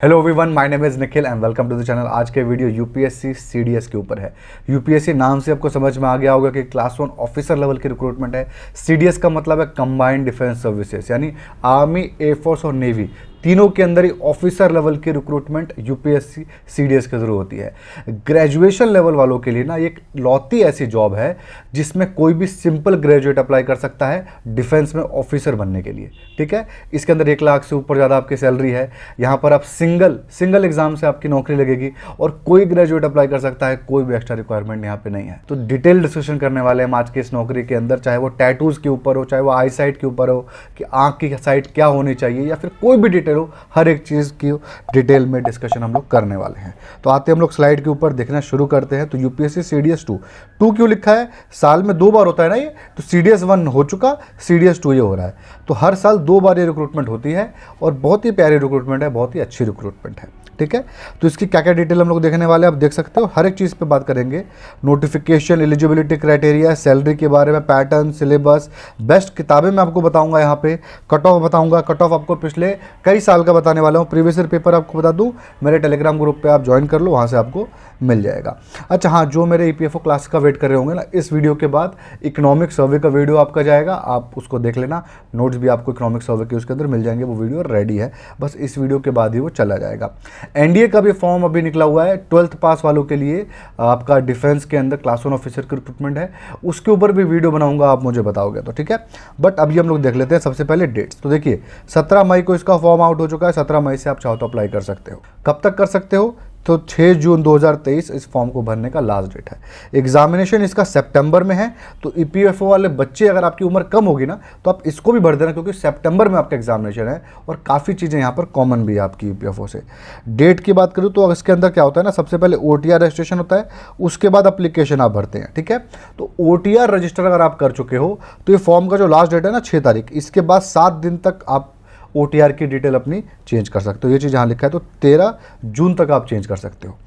Hello everyone, my name is Nikhil and welcome to the channel. आज के video UPSC CDS के ऊपर है। यूपीएससी नाम से आपको समझ में आ गया होगा कि क्लास 1 ऑफिसर लेवल की रिक्रूटमेंट है। सीडीएस का मतलब है कंबाइंड डिफेंस सर्विसेज, यानी आर्मी, एयरफोर्स और नेवी तीनों के अंदर ही ऑफिसर लेवल की रिक्रूटमेंट यूपीएससी सीडीएस के थ्रू होती है। ग्रेजुएशन लेवल वालों के लिए ना एक लौती ऐसी जॉब है जिसमें कोई भी सिंपल ग्रेजुएट अप्लाई कर सकता है डिफेंस में ऑफिसर बनने के लिए। ठीक है, इसके अंदर 1 लाख से ऊपर ज़्यादा आपकी सैलरी है। यहाँ पर आप सिंगल एग्जाम से आपकी नौकरी लगेगी और कोई ग्रेजुएट अप्लाई कर सकता है, कोई भी एक्स्ट्रा रिक्वायरमेंट यहाँ पे नहीं है। तो डिटेल डिस्कशन करने वाले हम आज की इस नौकरी के अंदर, चाहे वो टैटूज़ के ऊपर हो, चाहे वो आई साइट के ऊपर हो कि आँख की साइट क्या होनी चाहिए, या फिर कोई भी डिटेल हो, हर एक चीज़ की डिटेल में डिस्कशन हम लोग करने वाले हैं। तो आते हम लोग स्लाइड के ऊपर देखना शुरू करते हैं। तो यूपीएससी सीडीएस 2 क्यों लिखा है? साल में 2 बार होता है ना ये, तो सीडीएस 1 हो चुका, सीडीएस 2 ये हो रहा है। तो हर साल 2 बार ये रिक्रूटमेंट होती है और बहुत ही प्यारी रिक्रूटमेंट है, बहुत ही अच्छी रिक्रूटमेंट है। ठीक है, तो इसकी क्या क्या डिटेल हम लोग देखने वाले हैं, आप देख सकते हो। हर एक चीज़ पे बात करेंगे, नोटिफिकेशन, एलिजिबिलिटी क्राइटेरिया, सैलरी के बारे में, पैटर्न, सिलेबस, बेस्ट किताबें मैं आपको बताऊंगा, यहाँ पे कट ऑफ बताऊंगा। कट ऑफ आपको पिछले कई साल का बताने वाला हूँ। प्रीवियस ईयर पेपर आपको बता दूँ, मेरे टेलीग्राम ग्रुप पे आप ज्वाइन कर लो, वहाँ से आपको मिल जाएगा। अच्छा हाँ, जो मेरे ईपीएफओ क्लास का वेट कर रहे होंगे ना, इस वीडियो के बाद इकोनॉमिक सर्वे का वीडियो आपका जाएगा, आप उसको देख लेना। नोट्स भी आपको इकोनॉमिक सर्वे के उसके अंदर मिल जाएंगे, वो वीडियो रेडी है, बस इस वीडियो के बाद ही वो चला जाएगा। एनडीए का भी फॉर्म अभी निकला हुआ है 12th पास वालों के लिए, आपका डिफेंस के अंदर क्लास 1 ऑफिसर की रिक्रूटमेंट है, उसके ऊपर भी वीडियो बनाऊंगा, आप मुझे बताओगे तो। ठीक है, बट अभी हम लोग देख लेते हैं सबसे पहले डेट्स। तो देखिए 17 मई को इसका फॉर्म आउट हो चुका है। 17 मई से आप चाहो तो अप्लाई कर सकते हो। कब तक कर सकते हो? तो 6 जून 2023 इस फॉर्म को भरने का लास्ट डेट है। एग्जामिनेशन इसका सितंबर में है। तो ईपीएफओ वाले बच्चे, अगर आपकी उम्र कम होगी ना, तो आप इसको भी भर देना, क्योंकि सितंबर में आपका एग्जामिनेशन है और काफ़ी चीज़ें यहाँ पर कॉमन भी है आपकी ईपीएफओ से। डेट की बात करूँ तो इसके अंदर क्या होता है ना, सबसे पहले ओटीआर रजिस्ट्रेशन होता है, उसके बाद अप्लीकेशन आप भरते हैं। ठीक है, तो ओटीआर रजिस्टर अगर आप कर चुके हो तो ये फॉर्म का जो लास्ट डेट है ना 6 तारीख, इसके बाद 7 दिन तक आप ओटीआर की डिटेल अपनी चेंज कर सकते हो। ये चीज़ यहाँ लिखा है, तो 13 जून तक आप चेंज कर सकते हो।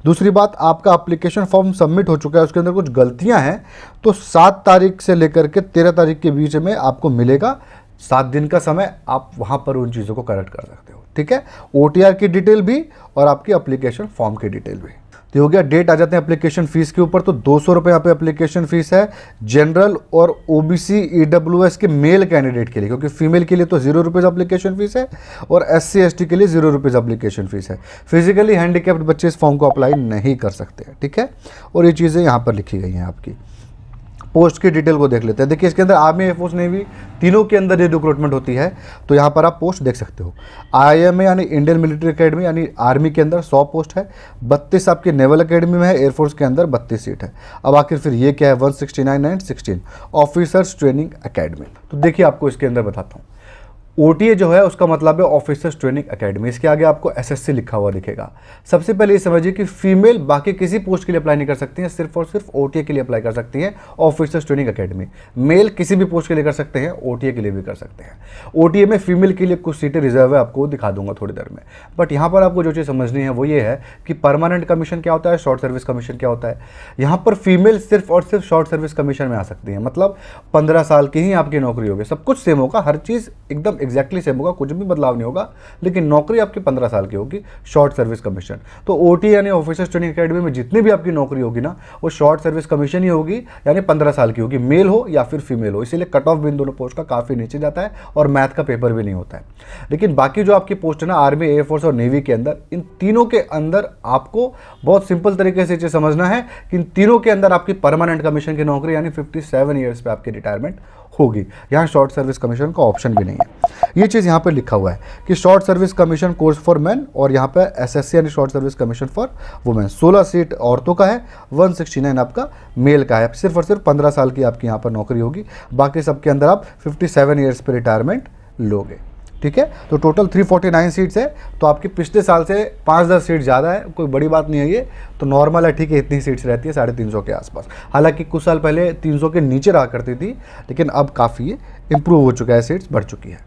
दूसरी बात, आपका एप्लीकेशन फॉर्म सबमिट हो चुका है, उसके अंदर कुछ गलतियां हैं, तो 7 तारीख से लेकर के 13 तारीख के बीच में आपको मिलेगा 7 दिन का समय, आप वहाँ पर उन चीज़ों को करेक्ट कर सकते हो। ठीक है, ओटीआर की डिटेल भी और आपकी एप्लीकेशन फॉर्म की डिटेल भी। तो हो गया। डेट आ जाते हैं एप्लीकेशन फ़ीस के ऊपर। तो 200 रुपये यहाँ पे एप्लीकेशन फ़ीस है जनरल और ओबीसी ईडब्ल्यूएस के मेल कैंडिडेट के लिए, क्योंकि फीमेल के लिए तो 0 रुपीज़ एप्लीकेशन फ़ीस है और एससी एसटी के लिए 0 रुपीज़ एप्लीकेशन फ़ीस है। फिजिकली हैंडीकैप्ड बच्चे इस फॉर्म को अप्लाई नहीं कर सकते हैं। ठीक है, और ये चीज़ें यहाँ पर लिखी गई हैं आपकी। पोस्ट की डिटेल को देख लेते हैं। देखिए इसके अंदर आर्मी, एयरफोर्स, नेवी तीनों के अंदर ये रिक्रूटमेंट होती है। तो यहाँ पर आप पोस्ट देख सकते हो। आईएमए यानी इंडियन मिलिट्री एकेडमी, यानी आर्मी के अंदर 100 पोस्ट है, 32 आपकी नेवल एकेडमी में है, एयरफोर्स के अंदर 32 सीट है। अब आखिर फिर ये क्या है? 169 एंड 16 ऑफिसर्स ट्रेनिंग एकेडमी। तो देखिए आपको इसके अंदर बताता हूँ। ओटीए जो है उसका मतलब है ऑफिसर्स ट्रेनिंग एकेडमी, इसके आगे आपको एसएससी लिखा हुआ दिखेगा। सबसे पहले ये समझिए कि फीमेल बाकी किसी पोस्ट के लिए अप्लाई नहीं कर सकती हैं, सिर्फ और सिर्फ ओटीए के लिए अप्लाई कर सकती हैं ऑफिसर्स ट्रेनिंग एकेडमी। मेल किसी भी पोस्ट के लिए कर सकते हैं, ओटीए के लिए भी कर सकते हैं। ओटीए में फीमेल के लिए कुछ सीटें रिजर्व है, आपको दिखा दूंगा थोड़ी देर में। बट यहाँ पर आपको जो चीज़ समझनी है वो ये है कि परमानेंट कमीशन क्या होता है, शॉर्ट सर्विस कमीशन क्या होता है। यहाँ पर फीमेल सिर्फ और सिर्फ शॉर्ट सर्विस कमीशन में आ सकती है, मतलब 15 साल की ही आपकी नौकरी होगी। सब कुछ सेम होगा, हर चीज़ एकदम एग्जैक्टली सेम होगा, कुछ भी बदलाव नहीं होगा, लेकिन नौकरी आपकी 15 साल की होगी, शॉर्ट सर्विस कमीशन। तो ओटी यानी ऑफिसर्स ट्रेनिंग एकेडमी में जितनी भी आपकी नौकरी होगी ना, वो शॉर्ट सर्विस कमीशन ही होगी, यानी 15 साल की होगी, मेल हो या फिर फीमेल हो। इसीलिए कट ऑफ भी इन दोनों पोस्ट का काफ़ी नीचे जाता है और मैथ का पेपर भी नहीं होता है। लेकिन बाकी जो आपकी पोस्ट है ना, आर्मी, एयरफोर्स और नेवी के अंदर, इन तीनों के अंदर आपको बहुत सिंपल तरीके से समझना है कि इन तीनों के अंदर आपकी परमानेंट कमीशन की नौकरी, यानी 57 ईयर्स पे आपकी रिटायरमेंट होगी। यहाँ शॉर्ट सर्विस कमीशन का ऑप्शन भी नहीं है। ये चीज़ यहाँ पे लिखा हुआ है कि short service commission course for main, और यहाँ पे एसएससी यानी short service commission for women. 16 seat औरतों का है, 169 आपका मेल का है। सिर्फ और सिर्फ 15 साल की आपकी यहाँ पर नौकरी होगी, बाकी सबके अंदर आप 57 ईयर्स पे रिटायरमेंट लोगे। ठीक है, तो टोटल 349 सीट्स है, तो आपकी पिछले साल से 5-10 सीट ज़्यादा है, कोई बड़ी बात नहीं है ये, तो नॉर्मल है। ठीक है, इतनी सीट्स रहती है 350 के आसपास। हालांकि कुछ साल पहले 300 के नीचे रहा करती थी, लेकिन अब काफ़ी ये इम्प्रूव हो चुका है, सीट्स बढ़ चुकी है।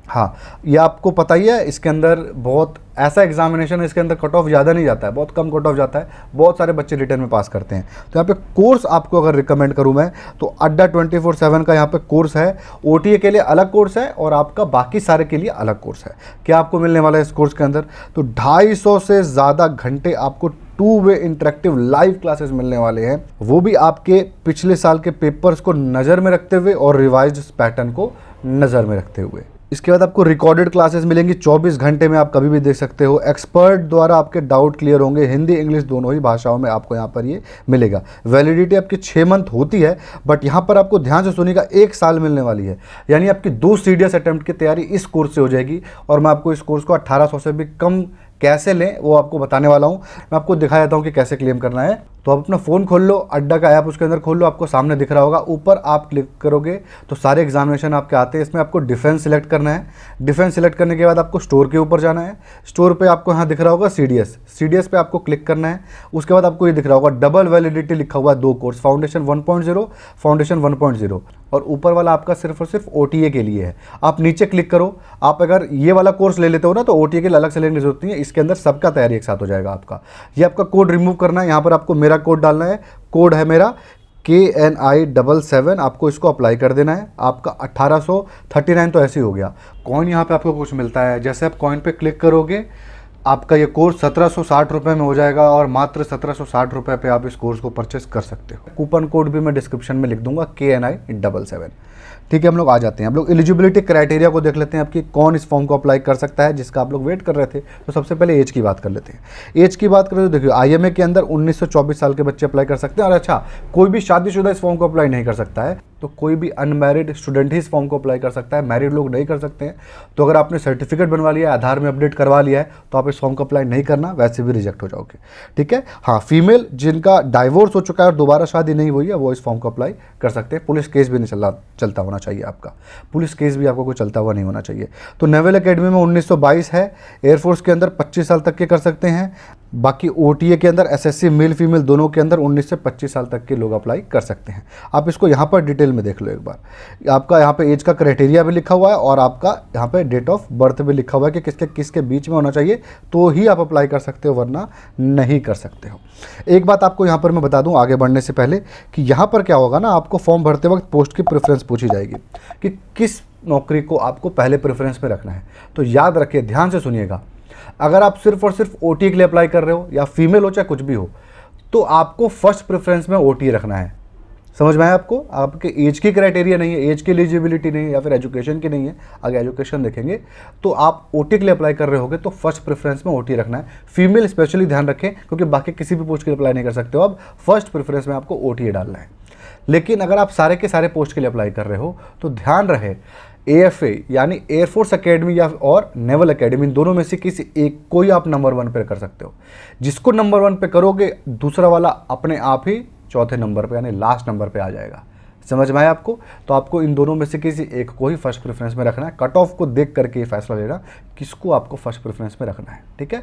हाँ, ये आपको पता ही है, इसके अंदर बहुत ऐसा एग्जामिनेशन है इसके अंदर कट ऑफ ज़्यादा नहीं जाता है, बहुत कम कट ऑफ जाता है, बहुत सारे बच्चे रिटर्न में पास करते हैं। तो यहाँ पे कोर्स आपको अगर रिकमेंड करूँ मैं तो अड्डा 24/7 का यहाँ पे कोर्स है। OTA के लिए अलग कोर्स है और आपका बाकी सारे के लिए अलग कोर्स है। क्या आपको मिलने वाला है इस कोर्स के अंदर? तो 250 से ज़्यादा घंटे आपको 2-वे इंटरेक्टिव लाइव क्लासेस मिलने वाले हैं, वो भी आपके पिछले साल के पेपर्स को नज़र में रखते हुए और रिवाइज्ड पैटर्न को नज़र में रखते हुए। इसके बाद आपको रिकॉर्डेड क्लासेस मिलेंगी 24 घंटे में, आप कभी भी देख सकते हो। एक्सपर्ट द्वारा आपके डाउट क्लियर होंगे, हिंदी इंग्लिश दोनों ही भाषाओं में आपको यहाँ पर ये मिलेगा। वैलिडिटी आपकी 6 मंथ होती है, बट यहाँ पर आपको ध्यान से सुनिएगा 1 साल मिलने वाली है, यानी आपकी 2 सीडीएस अटेम्प्ट की तैयारी इस कोर्स से हो जाएगी। और मैं आपको इस कोर्स को 1800 से भी कम कैसे लें वो आपको बताने वाला हूँ। मैं आपको दिखा देता हूँ कि कैसे क्लेम करना है। तो आप अपना फ़ोन खोल लो, अड्डा का ऐप उसके अंदर खोल लो, आपको सामने दिख रहा होगा, ऊपर आप क्लिक करोगे तो सारे एग्जामिनेशन आपके आते हैं। इसमें आपको डिफेंस सिलेक्ट करना है। डिफेंस सिलेक्ट करने के बाद आपको स्टोर के ऊपर जाना है। स्टोर पे आपको यहाँ दिख रहा होगा सीडीएस पे आपको क्लिक करना है। उसके बाद आपको ये दिख रहा होगा डबल वैलिडिटी लिखा हुआ है, 2 कोर्स, फाउंडेशन 1.0, फाउंडेशन 1.0, और ऊपर वाला आपका सिर्फ और सिर्फ OTA के लिए है। आप नीचे क्लिक करो। आप अगर ये वाला कोर्स ले लेते हो ना तो OTA के लिए अलग से लेने की जरूरत नहीं है, इसके अंदर सबका तैयारी एक साथ हो जाएगा आपका। ये आपका कोड रिमूव करना है, यहाँ पर आपको मेरा कोड डालना है। कोड है मेरा KNI77, आपको इसको अप्लाई कर देना है। आपका 1839 तो ऐसे ही हो गया। कॉइन यहाँ पे आपको कुछ मिलता है, जैसे आप कॉइन पे क्लिक करोगे आपका ये कोर्स 1760 रुपये में हो जाएगा, और मात्र 1760 रुपये पे आप इस कोर्स को परचेस कर सकते हो। कूपन कोड भी मैं डिस्क्रिप्शन में लिख दूंगा, KNI77। ठीक है, हम लोग आ जाते हैं। हम लोग एलिजिबिलिटी क्राइटेरिया को देख लेते हैं, आपकी कौन इस फॉर्म को अप्लाई कर सकता है, जिसका आप लोग वेट कर रहे थे। तो सबसे पहले एज की बात कर लेते हैं। एज की बात करें तो देखिए IMA के अंदर 19 से 24 साल के बच्चे अप्लाई कर सकते हैं। और अच्छा, कोई भी शादीशुदा इस फॉर्म को अप्लाई नहीं कर सकता है, तो कोई भी अनमैरिड स्टूडेंट ही इस फॉर्म को अप्लाई कर सकता है, मैरिड लोग नहीं कर सकते हैं। तो अगर आपने सर्टिफिकेट बनवा लिया है, आधार में अपडेट करवा लिया है, तो आप इस फॉर्म को अप्लाई नहीं करना, वैसे भी रिजेक्ट हो जाओगे। ठीक है, हाँ, फीमेल जिनका डाइवोर्स हो चुका है और दोबारा शादी नहीं हुई है, वो इस फॉर्म को अप्लाई कर सकते हैं। पुलिस केस भी नहीं चलता होना चाहिए आपका, पुलिस केस भी आपको कोई चलता हुआ नहीं होना चाहिए। तो नेवल एकेडमी में 1922 है। एयरफोर्स के अंदर 25 साल तक के कर सकते हैं। बाकी OTA के अंदर SSC मेल फीमेल दोनों के अंदर 19 से 25 साल तक के लोग अप्लाई कर सकते हैं। आप इसको यहाँ पर डिटेल में देख लो एक बार। आपका यहाँ पे एज का क्राइटेरिया भी लिखा हुआ है और आपका यहाँ पे डेट ऑफ बर्थ भी लिखा हुआ है कि किसके बीच में होना चाहिए, तो ही आप अप्लाई कर सकते हो, वरना नहीं कर सकते हो। एक बात आपको यहाँ पर मैं बता दूँ आगे बढ़ने से पहले कि यहाँ पर क्या होगा ना, आपको फॉर्म भरते वक्त पोस्ट की प्रेफरेंस पूछी जाएगी कि किस नौकरी को आपको पहले प्रेफरेंस में रखना है। तो याद रखिए, ध्यान से सुनिएगा, अगर आप सिर्फ और सिर्फ OTA के लिए अप्लाई कर रहे हो, या फीमेल हो चाहे कुछ भी हो, तो आपको फर्स्ट प्रेफरेंस में OTA रखना है। समझ में आया आपको? आपके एज की क्राइटेरिया नहीं है, एज की एलिजिबिलिटी नहीं है, या फिर एजुकेशन की नहीं है। अगर एजुकेशन देखेंगे तो आप OTA के लिए अप्लाई कर रहे होगे तो फर्स्ट प्रेफरेंस में OTA रखना है। फीमेल स्पेशली ध्यान रखें, क्योंकि बाकी किसी भी पोस्ट के लिए अप्लाई नहीं कर सकते हो, अब फर्स्ट प्रेफरेंस में आपको OTA डालना है। लेकिन अगर आप सारे के सारे पोस्ट के लिए अप्लाई कर रहे हो तो ध्यान रहे, AFA यानी एयरफोर्स अकेडमी या और नेवल अकेडमी, इन दोनों में से किसी एक को ही आप नंबर 1 पे कर सकते हो। जिसको नंबर 1 पे करोगे, दूसरा वाला अपने आप ही चौथे नंबर पे यानी लास्ट नंबर पे आ जाएगा। समझ में आया आपको? तो आपको इन दोनों में से किसी एक को ही फर्स्ट प्रेफरेंस में रखना है। कट ऑफ को देख करके ये फैसला लेना किसको आपको फर्स्ट प्रेफरेंस में रखना है। ठीक है,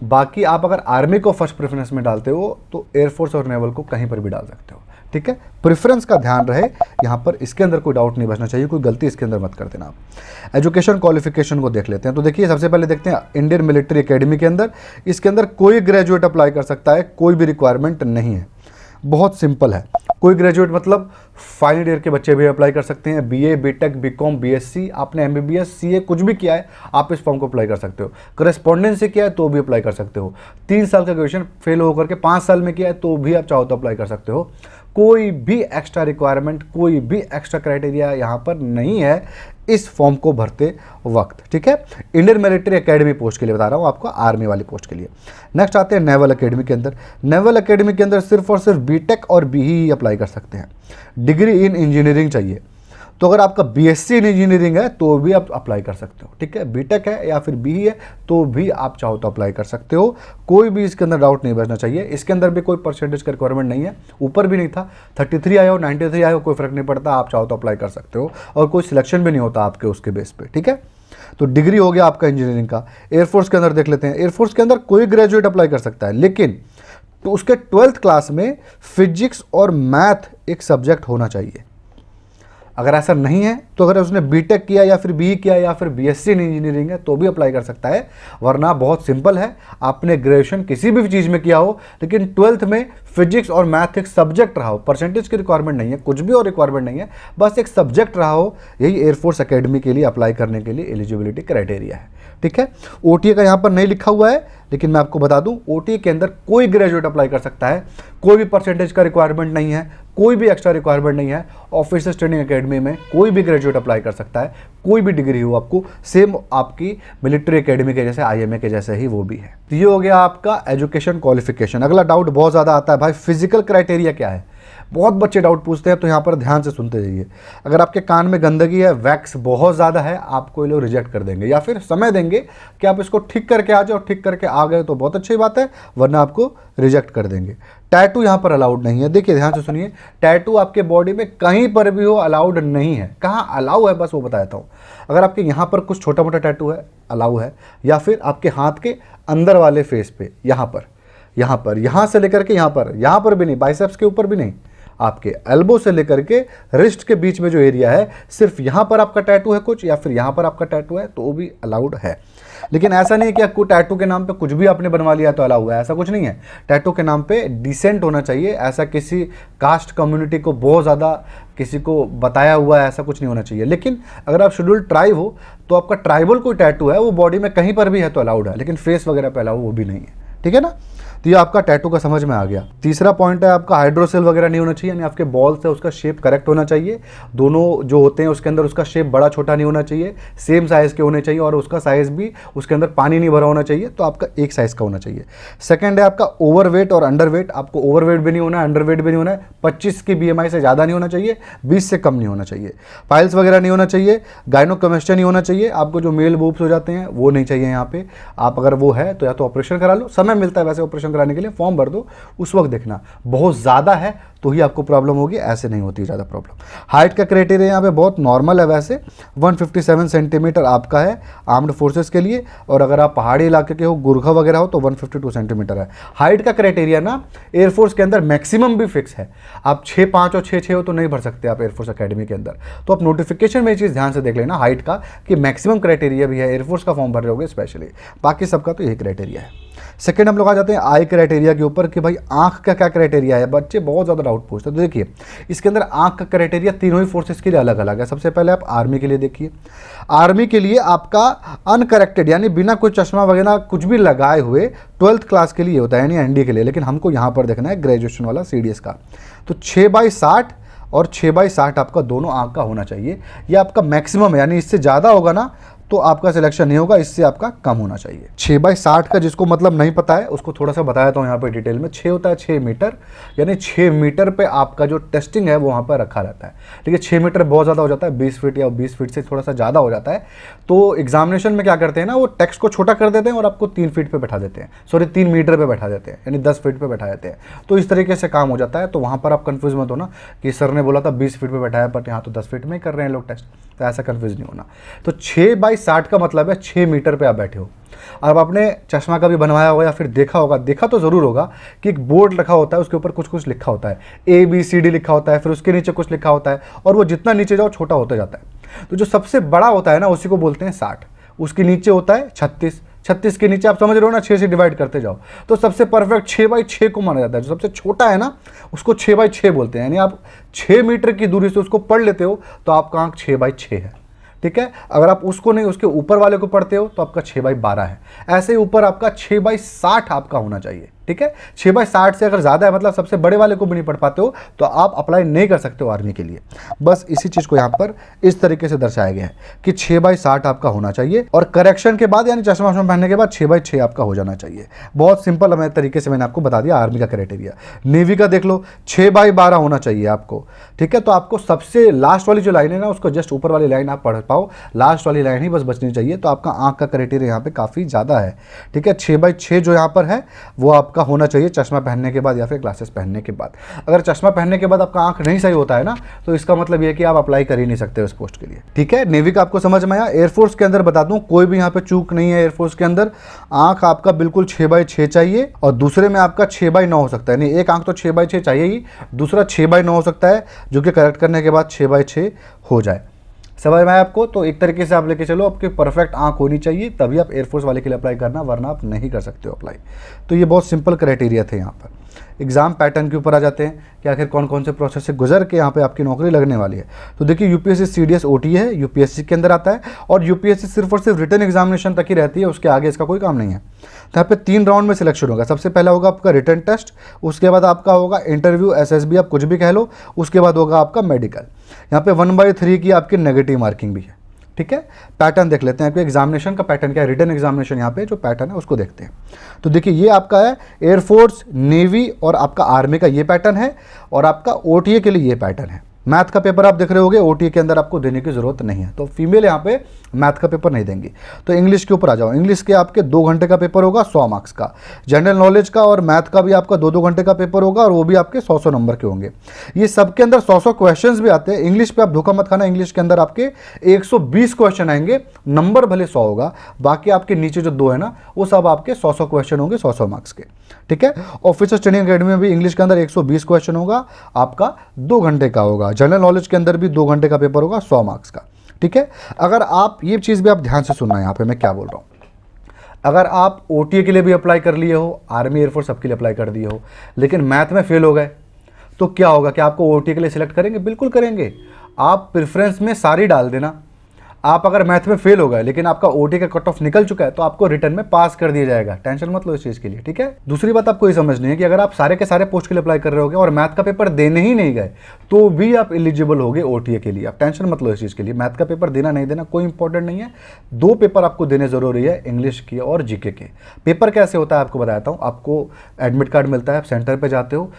बाकी आप अगर आर्मी को फर्स्ट प्रेफरेंस में डालते हो तो एयरफोर्स और नेवल को कहीं पर भी डाल सकते हो। ठीक है, प्रेफरेंस का ध्यान रहे यहाँ पर, इसके अंदर कोई डाउट नहीं बचना चाहिए, कोई गलती इसके अंदर मत कर देना आप। एजुकेशन क्वालिफिकेशन को देख लेते हैं। तो देखिए, सबसे पहले देखते हैं इंडियन मिलिट्री एकेडमी के अंदर, इसके अंदर कोई ग्रेजुएट अप्लाई कर सकता है, कोई भी रिक्वायरमेंट नहीं है, बहुत सिंपल है। कोई ग्रेजुएट मतलब फाइनल ईयर के बच्चे भी अप्लाई कर सकते हैं। BA BTech BCom BSc, आपने MBBS CA कुछ भी किया है, आप इस फॉर्म को अप्लाई कर सकते हो। करेस्पॉन्डेंस से किया है तो भी अप्लाई कर सकते हो। 3 साल का ग्रेजुएशन फेल होकर के 5 साल में किया है तो भी आप चाहो तो अप्लाई कर सकते हो। कोई भी एक्स्ट्रा रिक्वायरमेंट, कोई भी एक्स्ट्रा क्राइटेरिया यहाँ पर नहीं है इस फॉर्म को भरते वक्त। ठीक है, इंडियन मिलिट्री एकेडमी पोस्ट के लिए बता रहा हूँ आपको, आर्मी वाली पोस्ट के लिए। नेक्स्ट आते हैं नेवल एकेडमी के अंदर। नेवल एकेडमी के अंदर सिर्फ और सिर्फ BTech और BE ही अप्लाई कर सकते हैं। डिग्री इन इंजीनियरिंग चाहिए, तो अगर आपका BSc इन इंजीनियरिंग है तो भी आप अप्लाई कर सकते हो। ठीक है, BTech है या फिर BE है तो भी आप चाहो तो अप्लाई कर सकते हो। कोई भी इसके अंदर डाउट नहीं बचना चाहिए। इसके अंदर भी कोई परसेंटेज का रिक्वायरमेंट नहीं है, ऊपर भी नहीं था। 33 आए हो 93 आए हो कोई फर्क नहीं पड़ता, आप चाहो तो अप्लाई कर सकते हो, और कोई सिलेक्शन भी नहीं होता आपके उसके बेस पे। ठीक है, तो डिग्री हो गया आपका इंजीनियरिंग का। एयरफोर्स के अंदर देख लेते हैं। एयरफोर्स के अंदर कोई ग्रेजुएट अप्लाई कर सकता है, लेकिन तो उसके 12th क्लास में फिजिक्स और मैथ एक सब्जेक्ट होना चाहिए। अगर ऐसा नहीं है तो अगर उसने बीटेक किया या फिर बीई किया या फिर बीएससी इन इंजीनियरिंग है तो भी अप्लाई कर सकता है, वरना बहुत सिंपल है, आपने ग्रेजुएशन किसी भी चीज़ में किया हो लेकिन 12th में फिजिक्स और मैथ एक सब्जेक्ट रहा हो, परसेंटेज की रिक्वायरमेंट नहीं है, कुछ भी और रिक्वायरमेंट नहीं है, बस एक सब्जेक्ट रहा हो, यही एयरफोर्स एकेडमी के लिए अप्लाई करने के लिए एलिजिबिलिटी क्राइटेरिया है। ठीक है, ओटीए का यहाँ पर नहीं लिखा हुआ है, लेकिन मैं आपको बता दूं ओटीए के अंदर कोई ग्रेजुएट अप्लाई कर सकता है, कोई भी परसेंटेज का रिक्वायरमेंट नहीं है, कोई भी एक्स्ट्रा रिक्वायरमेंट नहीं है। ऑफिसर्स ट्रेनिंग एकेडमी में कोई भी ग्रेजुएट अप्लाई कर सकता है, कोई भी डिग्री हो आपको, सेम आपकी मिलिट्री एकेडमी के जैसे आईएमए के जैसे ही वो भी है। तो ये हो गया आपका एजुकेशन क्वालिफिकेशन। अगला डाउट बहुत ज़्यादा आता है, भाई फिजिकल क्राइटेरिया क्या है? बहुत बच्चे डाउट पूछते हैं, तो यहाँ पर ध्यान से सुनते जाइए। अगर आपके कान में गंदगी है, वैक्स बहुत ज़्यादा है, आपको ये लोग रिजेक्ट कर देंगे या फिर समय देंगे कि आप इसको ठीक करके आ जाओ, ठीक करके आ गए तो बहुत अच्छी बात है, वरना आपको रिजेक्ट कर देंगे। टैटू यहाँ पर अलाउड नहीं है। देखिए ध्यान से सुनिए, टैटू आपके बॉडी में कहीं पर भी हो अलाउड नहीं है। कहाँ अलाउ है बस वो बताता हूँ। अगर आपके यहाँ पर कुछ छोटा मोटा टैटू है अलाउ है, या फिर आपके हाथ के अंदर वाले फेस पे यहाँ से लेकर के यहाँ पर भी नहीं, बाइसेप्स के ऊपर भी नहीं, आपके एल्बो से लेकर के रिस्ट के बीच में जो एरिया है, सिर्फ यहाँ पर आपका टैटू है कुछ या फिर यहाँ पर आपका टैटू है तो वो भी अलाउड है। लेकिन ऐसा नहीं है कि आपको टैटू के नाम पे कुछ भी आपने बनवा लिया तो अलाउ है, ऐसा कुछ नहीं है। टैटू के नाम पे डिसेंट होना चाहिए, ऐसा किसी कास्ट कम्युनिटी को बहुत ज़्यादा किसी को बताया हुआ है ऐसा कुछ नहीं होना चाहिए। लेकिन अगर आप शेड्यूल्ड ट्राइब हो तो आपका ट्राइबल कोई टैटू है वो बॉडी में कहीं पर भी है तो अलाउड है, लेकिन फेस वगैरह पे अलाउ वो भी नहीं है। ठीक है ना, तो ये आपका टैटू का समझ में आ गया। तीसरा पॉइंट है आपका हाइड्रोसेल वगैरह नहीं होना चाहिए, यानी आपके बॉल्स है उसका शेप करेक्ट होना चाहिए, दोनों जो होते हैं उसके अंदर उसका शेप बड़ा छोटा नहीं होना चाहिए, सेम साइज़ के होने चाहिए और उसका साइज़ भी उसके अंदर पानी नहीं भरा होना चाहिए, तो आपका एक साइज़ का होना चाहिए। सेकंड है आपका ओवरवेट और अंडरवेट, आपको ओवरवेट भी नहीं होना है, अंडरवेट भी नहीं होना है, 25 की BMI से ज़्यादा नहीं होना चाहिए, 20 से कम नहीं होना चाहिए, पाइल्स वगैरह नहीं होना चाहिए, गायनोकमेस्टिया नहीं होना चाहिए, आपको जो मेल बूब्स हो जाते हैं वो नहीं चाहिए यहाँ पे। आप अगर वो है तो या तो ऑपरेशन करा लो, समय मिलता है वैसे ऑपरेशन कराने के लिए, फॉर्म भर दो, उस वक्त देखना। बहुत ज़्यादा है तो ही आपको प्रॉब्लम होगी, ऐसे नहीं होती ज़्यादा प्रॉब्लम। हाइट का क्राइटेरिया यहाँ पे बहुत नॉर्मल है, वैसे 157 सेंटीमीटर आपका है आर्म्ड फोर्सेस के लिए, और अगर आप पहाड़ी इलाके के हो, गुरखा वगैरह हो तो 152 सेंटीमीटर है। हाइट का क्राइटेरिया ना एयरफोर्स के अंदर मैक्सिमम भी फिक्स है, आप 6'5" और 6'6" हो तो नहीं भर सकते आप एयरफोर्स अकेडमी के अंदर। तो आप नोटिफिकेशन में ये चीज़ ध्यान से देख लेना हाइट का, कि मैक्सिमम क्राइटेरिया भी है, एयरफोर्स का फॉर्म भर रहे होगे स्पेशली, बाकी सबका तो यही क्राइटेरिया है। सेकंड हम लोग आ जाते हैं आई क्राइटेरिया के ऊपर, कि भाई आंख का क्या क्राइटेरिया है। बच्चे बहुत ज़्यादा डाउट पूछते हैं, तो देखिए इसके अंदर आंख का क्राइटेरिया तीनों ही फोर्सेस के लिए अलग अलग है। सबसे पहले आप आर्मी के लिए देखिए, आर्मी के लिए आपका अनकरेक्टेड यानी बिना कोई चश्मा वगैरह कुछ भी लगाए हुए 12th क्लास के लिए होता है, यानी एनडी के लिए, लेकिन हमको यहाँ पर देखना है ग्रेजुएशन वाला CDS का। तो 6/60 और 6/60 आपका दोनों आंख का होना चाहिए, ये आपका मैक्सिमम है, यानी इससे ज़्यादा होगा ना तो आपका सिलेक्शन नहीं होगा, इससे आपका कम होना चाहिए। 6/60 का जिसको मतलब नहीं पता है उसको थोड़ा सा बताया था यहाँ पे डिटेल में। 6 होता है 6 मीटर, यानी 6 मीटर पे आपका जो टेस्टिंग है वो वहाँ पर रखा रहता है। ठीक है, 6 मीटर बहुत ज़्यादा हो जाता है, 20 फीट या 20 फीट से थोड़ा सा ज़्यादा हो जाता है, तो एग्जामिनेशन में क्या करते हैं ना, वो टेक्स्ट को छोटा कर देते हैं और आपको 3 फीट पर बैठा देते हैं, सॉरी 3 मीटर पर बैठा देते हैं, यानी 10 फीट पर बैठा देते हैं। तो इस तरीके से काम हो जाता है, तो वहाँ पर आप कन्फ्यूज मत होना कि सर ने बोला था 20 फीट पर बैठाया बट यहाँ तो 10 फीट में ही कर रहे हैं लोग टेस्ट, तो ऐसा कन्फ्यूज नहीं होना। तो 6/60 का मतलब है 6 मीटर पे आप बैठे हो। अब आपने चश्मा का भी बनवाया होगा या फिर देखा होगा, देखा तो ज़रूर होगा कि एक बोर्ड रखा होता है, उसके ऊपर कुछ कुछ लिखा होता है, ABCD लिखा होता है, फिर उसके नीचे कुछ लिखा होता है, और वो जितना नीचे जाओ छोटा होता जाता है। तो जो सबसे बड़ा होता है ना उसी को बोलते हैं 60, उसके नीचे होता है 36, 36 के नीचे आप समझ रहे हो ना, 6 से डिवाइड करते जाओ, तो सबसे परफेक्ट 6/6 को माना जाता है। जो सबसे छोटा है ना उसको 6/6 बोलते हैं, यानी आप 6 मीटर की दूरी से उसको पढ़ लेते हो तो आपका आंक 6/6 है। ठीक है, अगर आप उसको नहीं उसके ऊपर वाले को पढ़ते हो तो आपका 6/12 है। ऐसे ही ऊपर आपका 6/60 आपका होना चाहिए। ठीक है, 6/60 से अगर ज़्यादा है, मतलब सबसे बड़े वाले को भी नहीं पढ़ पाते हो, तो आप अप्लाई नहीं कर सकते हो आर्मी के लिए। बस इसी चीज़ को यहाँ पर इस तरीके से दर्शाया गया है कि 6/60 आपका होना चाहिए, और करेक्शन के बाद यानी चश्मा वश्मा पहनने के बाद 6/6 आपका हो जाना चाहिए। बहुत सिंपल मैं तरीके से मैंने आपको बता दिया आर्मी का क्राइटेरिया। नेवी का देख लो, 6/12 होना चाहिए आपको। ठीक है, तो आपको सबसे लास्ट वाली जो लाइन है ना उसको जस्ट ऊपर वाली लाइन आप पढ़ पाओ, लास्ट वाली लाइन ही बस बचनी चाहिए, तो आपका आंख का क्राइटेरिया यहाँ पे काफ़ी ज़्यादा है। ठीक है, 6/6 जो यहाँ पर है वो आपका आपका होना चाहिए चश्मा पहनने के बाद या फिर ग्लासेस पहनने के बाद। अगर चश्मा पहनने के बाद आपका आंख नहीं सही होता है ना, तो इसका मतलब ये कि आप अप्लाई कर ही नहीं सकते उस पोस्ट के लिए। ठीक है, नेवी का आपको समझ में आया। एयरफोर्स के अंदर बता दूं, कोई भी यहाँ पे चूक नहीं है। एयरफोर्स के अंदर आंख आपका बिल्कुल 6x6 चाहिए, और दूसरे में आपका 6x9 हो सकता है। नहीं, एक आंख तो 6x6 चाहिए ही, दूसरा 6x9 हो सकता है, जो कि करेक्ट करने के बाद 6x6 हो जाए। समझ में आया आपको? तो एक तरीके से आप लेके चलो, आपकी परफेक्ट आंख होनी चाहिए, तभी आप एयरफोर्स वाले के लिए अप्लाई करना, वरना आप नहीं कर सकते हो अप्लाई। तो ये बहुत सिंपल क्राइटेरिया थे। यहाँ पर एग्जाम पैटर्न के ऊपर आ जाते हैं कि आखिर कौन कौन से प्रोसेस से गुजर के यहाँ पे आपकी नौकरी लगने वाली है। तो देखिए, यूपीएससी सीडीएस ओटी है, यूपीएससी के अंदर आता है, और यूपीएससी सिर्फ और सिर्फ रिटन एग्जामिनेशन तक ही रहती है, उसके आगे इसका कोई काम नहीं है। तो यहाँ पे 3 राउंड में सिलेक्शन होगा। सबसे पहला होगा आपका रिटन टेस्ट, उसके बाद आपका होगा इंटरव्यू, एसएसबी आप कुछ भी कह लो, उसके बाद होगा आपका मेडिकल। यहाँ पे 1/3 की आपकी नेगेटिव मार्किंग भी है। ठीक है, पैटर्न देख लेते हैं आपके एग्जामिनेशन का पैटर्न क्या है। रिटन एग्जामिनेशन यहाँ पे जो पैटर्न है उसको देखते हैं। तो देखिए, ये आपका है एयरफोर्स, नेवी और आपका आर्मी का ये पैटर्न है, और आपका ओटीए के लिए ये पैटर्न है। मैथ का पेपर आप देख रहे होगे, ओटीए के अंदर आपको देने की जरूरत नहीं है, तो फीमेल यहाँ पे मैथ का पेपर नहीं देंगी। तो इंग्लिश के ऊपर आ जाओ। इंग्लिश के आपके 2 घंटे का पेपर होगा, 100 मार्क्स का। जनरल नॉलेज का और मैथ का भी आपका 2-2 घंटे का पेपर होगा, और वो भी आपके 100-100 नंबर के होंगे। ये सबके अंदर 100-100 क्वेश्चंस भी आते हैं। इंग्लिश पे आप धोखा मत खाना, इंग्लिश के अंदर आपके 120 क्वेश्चन आएंगे, नंबर भले 100 होगा, बाकी आपके नीचे जो 2 है ना, वो सब आपके 100-100 क्वेश्चन होंगे, 100-100 मार्क्स के। ठीक है, ऑफिसर्स ट्रेनिंग अकेडमी में भी इंग्लिश के अंदर 120 क्वेश्चन होगा, आपका 2 घंटे का होगा। जनरल नॉलेज के अंदर भी 2 घंटे का पेपर होगा, 100 मार्क्स का। ठीक है, अगर आप ये चीज़ भी आप ध्यान से सुनना है यहाँ पे मैं क्या बोल रहा हूँ। अगर आप ओटीए के लिए भी अप्लाई कर लिए हो, आर्मी एयरफोर्स सबके लिए अप्लाई कर दिए हो, लेकिन मैथ में फेल हो गए, तो क्या होगा? कि आपको ओटीए के लिए सिलेक्ट करेंगे? बिल्कुल करेंगे। आप प्रेफरेंस में सारी डाल देना। आप अगर मैथ में फेल हो गए, लेकिन आपका ओटी का कट ऑफ निकल चुका है, तो आपको रिटर्न में पास कर दिया जाएगा। टेंशन मत लो इस चीज़ के लिए। ठीक है, दूसरी बात आपको ये समझनी है कि अगर आप सारे के सारे पोस्ट के लिए अप्लाई कर रहे होगे और मैथ का पेपर देने ही नहीं गए, तो भी आप एलिजिबल होगे ओटीए के लिए। आप टेंशन मत लो इस चीज़ के लिए। मैथ का पेपर देना नहीं देना कोई इंपॉर्टेंट नहीं है। 2 पेपर आपको देने जरूरी है, इंग्लिश की और जीके के। पेपर कैसे होता है आपको बताता हूँ। आपको एडमिट कार्ड मिलता है, आप सेंटर पर जाते हो,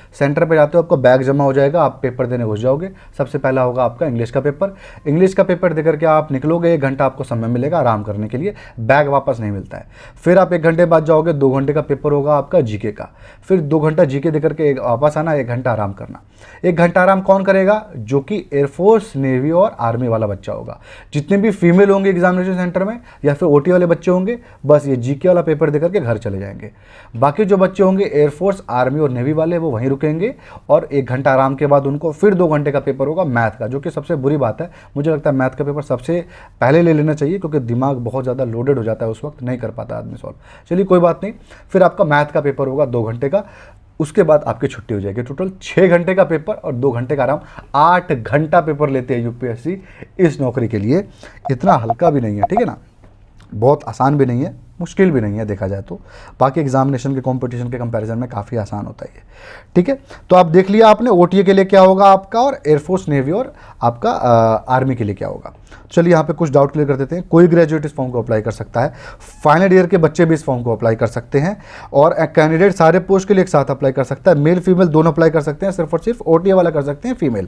आपका बैग जमा हो जाएगा, आप पेपर देने घुस जाओगे। सबसे पहला होगा आपका इंग्लिश का पेपर। इंग्लिश का पेपर देकर के आप निकलोगे, 1 घंटा आपको समय मिलेगा आराम करने के लिए, बैग वापस नहीं मिलता है। फिर आप 1 घंटे बाद जाओगे, 2 घंटे का पेपर होगा आपका जीके का। फिर 2 घंटा जीके देकर के वापस आना, 1 घंटा आराम करना। 1 घंटा आराम कौन करेगा? जो कि एयरफोर्स, नेवी और आर्मी वाला बच्चा होगा। जितने भी फीमेल होंगे एग्जामिनेशन सेंटर में या फिर ओटी वाले बच्चे होंगे, बस ये जीके वाला पेपर देकर के घर चले जाएंगे। बाकी जो बच्चे होंगे एयरफोर्स, आर्मी और नेवी वाले, वो वहीं रुकेंगे, और 1 घंटा आराम के बाद उनको फिर 2 घंटे का पेपर होगा मैथ का, जो कि सबसे बुरी बात है। मुझे लगता है मैथ का पेपर सबसे पहले ले लेना चाहिए, क्योंकि दिमाग बहुत ज़्यादा लोडेड हो जाता है, उस वक्त नहीं कर पाता आदमी सॉल्व। चलिए कोई बात नहीं। फिर आपका मैथ का पेपर होगा 2 घंटे का, उसके बाद आपकी छुट्टी हो जाएगी। टोटल 6 घंटे का पेपर और 2 घंटे का आराम। 8 घंटा पेपर लेते हैं यूपीएससी इस नौकरी के लिए। इतना हल्का भी नहीं है, ठीक है ना, बहुत आसान भी नहीं है, मुश्किल भी नहीं है देखा जाए तो। बाकी एग्जामिनेशन के कंपटीशन के कंपैरिजन में काफ़ी आसान होता है ये। ठीक है, तो आप देख लिया आपने ओटीए के लिए क्या होगा आपका, और एयरफोर्स, नेवी और आपका आर्मी के लिए क्या होगा। चलिए यहाँ पे कुछ डाउट क्लियर कर देते हैं। कोई ग्रेजुएट इस फॉर्म को अप्लाई कर सकता है, फाइनल ईयर के बच्चे भी इस फॉर्म को अप्लाई कर सकते हैं, और कैंडिडेट सारे पोस्ट के लिए एक साथ अप्लाई कर सकता है। मेल फीमेल दोनों अप्लाई कर सकते हैं, सिर्फ और सिर्फ ओटीए वाला कर सकते हैं फीमेल।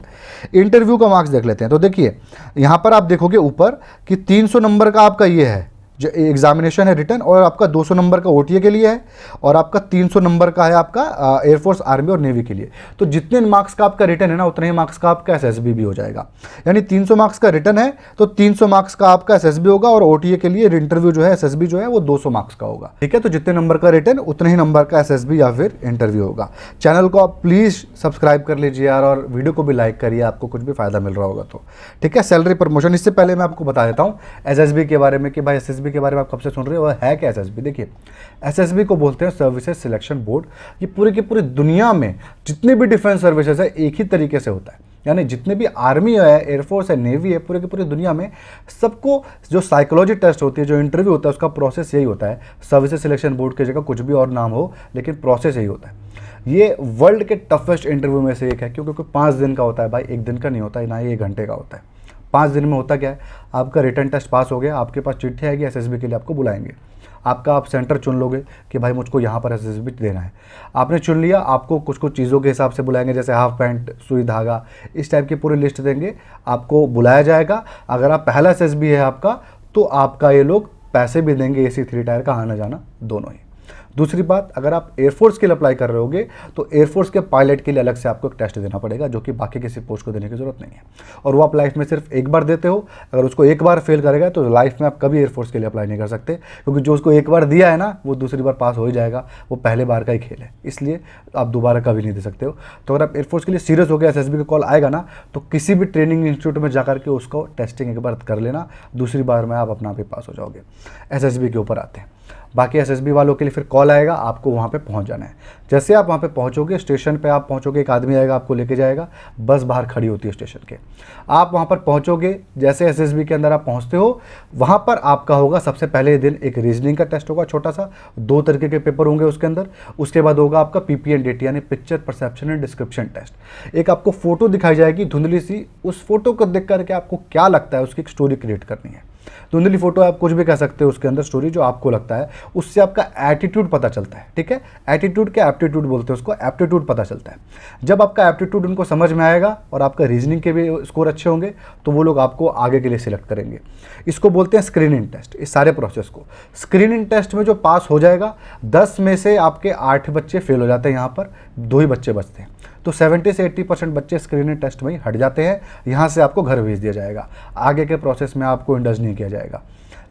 इंटरव्यू का मार्क्स देख लेते हैं। तो देखिए यहाँ पर आप देखोगे ऊपर कि 300 नंबर का आपका ये है जो एग्जामिनेशन है रिटर्न, और आपका 200 नंबर का ओटीए के लिए है, और आपका 300 नंबर का है आपका एयरफोर्स, आर्मी और नेवी के लिए। तो जितने मार्क्स का आपका रिटर्न है ना, उतने ही मार्क्स का आपका एसएसबी भी हो जाएगा। यानी 300 मार्क्स का रिटर्न है तो 300 मार्क्स का आपका एसएसबी होगा, और ओटीए के लिए इंटरव्यू जो है, एसएसबी जो है, वो 200 मार्क्स का होगा। ठीक है, तो जितने नंबर का रिटर्न उतने ही नंबर का एसएसबी या फिर इंटरव्यू होगा। चैनल को आप प्लीज़ सब्सक्राइब कर लीजिए यार, और वीडियो को भी लाइक करिए, आपको कुछ भी फायदा मिल रहा होगा तो। ठीक है, सैलरी प्रमोशन, इससे पहले मैं आपको बता देता हूँ एसएसबी के बारे में कि भाई एसएसबी के बारे में आप कब से सुन रहे हो, वह है क्या एसएसबी। देखिए, एसएसबी को बोलते हैं सर्विसेज सिलेक्शन बोर्ड। ये पूरी की पूरी दुनिया में जितने भी डिफेंस सर्विसेज है एक ही तरीके से होता है। यानी जितने भी आर्मी है, एयरफोर्स है, नेवी है, पूरे की पूरी दुनिया में सबको जो साइकोलॉजी टेस्ट होती है, जो इंटरव्यू होता है, उसका प्रोसेस यही होता है। सर्विसेज सिलेक्शन बोर्ड की जगह कुछ भी और नाम हो, लेकिन प्रोसेस यही होता है। ये वर्ल्ड के टफेस्ट इंटरव्यू में से एक है, क्योंकि 5 दिन का होता है भाई, 1 दिन का नहीं होता है, ना ही 1 घंटे का होता है। 5 दिन में होता क्या है, आपका रिटर्न टेस्ट पास हो गया, आपके पास चिट्ठी आएगी, एसएसबी के लिए आपको बुलाएंगे। आपका आप सेंटर चुन लोगे कि भाई मुझको यहाँ पर एसएसबी देना है। आपने चुन लिया, आपको कुछ कुछ चीज़ों के हिसाब से बुलाएंगे, जैसे हाफ पैंट, सुई धागा, इस टाइप की पूरी लिस्ट देंगे, आपको बुलाया जाएगा। अगर आप पहला एसएसबी है आपका, तो आपका ये लोग पैसे भी देंगे, AC 3 टायर का आना जाना दोनों ही। दूसरी बात, अगर आप एयरफोर्स के लिए अप्लाई कर रहे होगे तो एयरफोर्स के पायलट के लिए अलग से आपको एक टेस्ट देना पड़ेगा, जो कि बाकी किसी पोस्ट को देने की जरूरत नहीं है, और वो आप लाइफ में सिर्फ एक बार देते हो। अगर उसको एक बार फेल करेगा तो लाइफ में आप कभी एयरफोर्स के लिए अप्लाई नहीं कर सकते, क्योंकि जो उसको एक बार दिया है ना वो दूसरी बार पास हो ही जाएगा, वो पहले बार का ही खेल है, इसलिए आप दोबारा कभी नहीं दे सकते हो। तो अगर आप एयरफोर्स के लिए सीरियस हो गया, SSB का कॉल आएगा ना, तो किसी भी ट्रेनिंग इंस्टीट्यूट में जाकर के उसको टेस्टिंग एक बार कर लेना, दूसरी बार में आप अपना आप ही पास हो जाओगे। SSB के ऊपर आते हैं। बाकी SSB वालों के लिए फिर कॉल आएगा, आपको वहाँ पे पहुँच जाना है। जैसे आप वहाँ पे पहुँचोगे, स्टेशन पे आप पहुँचोगे, एक आदमी आएगा आपको लेके जाएगा, बस बाहर खड़ी होती है स्टेशन के। आप वहाँ पर पहुँचोगे, जैसे SSB के अंदर आप पहुँचते हो, वहाँ पर आपका होगा सबसे पहले दिन एक रीजनिंग का टेस्ट होगा, छोटा सा 2 तरीके के पेपर होंगे उसके अंदर। उसके बाद होगा आपका PPNDT यानी picture perception and description test. एक आपको फोटो दिखाई जाएगी धुंधली सी, उस फोटो को देख करके आपको क्या लगता है उसकी एक स्टोरी क्रिएट करनी है। धुंधली फोटो आप कुछ भी कह सकते हो उसके अंदर, स्टोरी जो आपको लगता है, उससे आपका एटीट्यूड पता चलता है। ठीक है, एटीट्यूड क्या एप्टीट्यूड बोलते हैं उसको, एप्टीट्यूड पता चलता है। जब आपका एप्टीट्यूड उनको समझ में आएगा और आपका रीजनिंग के भी स्कोर अच्छे होंगे तो वो लोग आपको आगे के लिए सिलेक्ट करेंगे। इसको बोलते हैं स्क्रीनिंग टेस्ट। इस सारे प्रोसेस को स्क्रीनिंग टेस्ट में जो पास हो जाएगा, 10 में से आपके 8 बच्चे फेल हो जाते हैं, यहाँ पर 2 ही बच्चे बचते हैं। तो 70 से 80% बच्चे स्क्रीनिंग टेस्ट में ही हट जाते हैं, यहाँ से आपको घर भेज दिया जाएगा, आगे के प्रोसेस में आपको इंडल्ज नहीं किया जाएगा।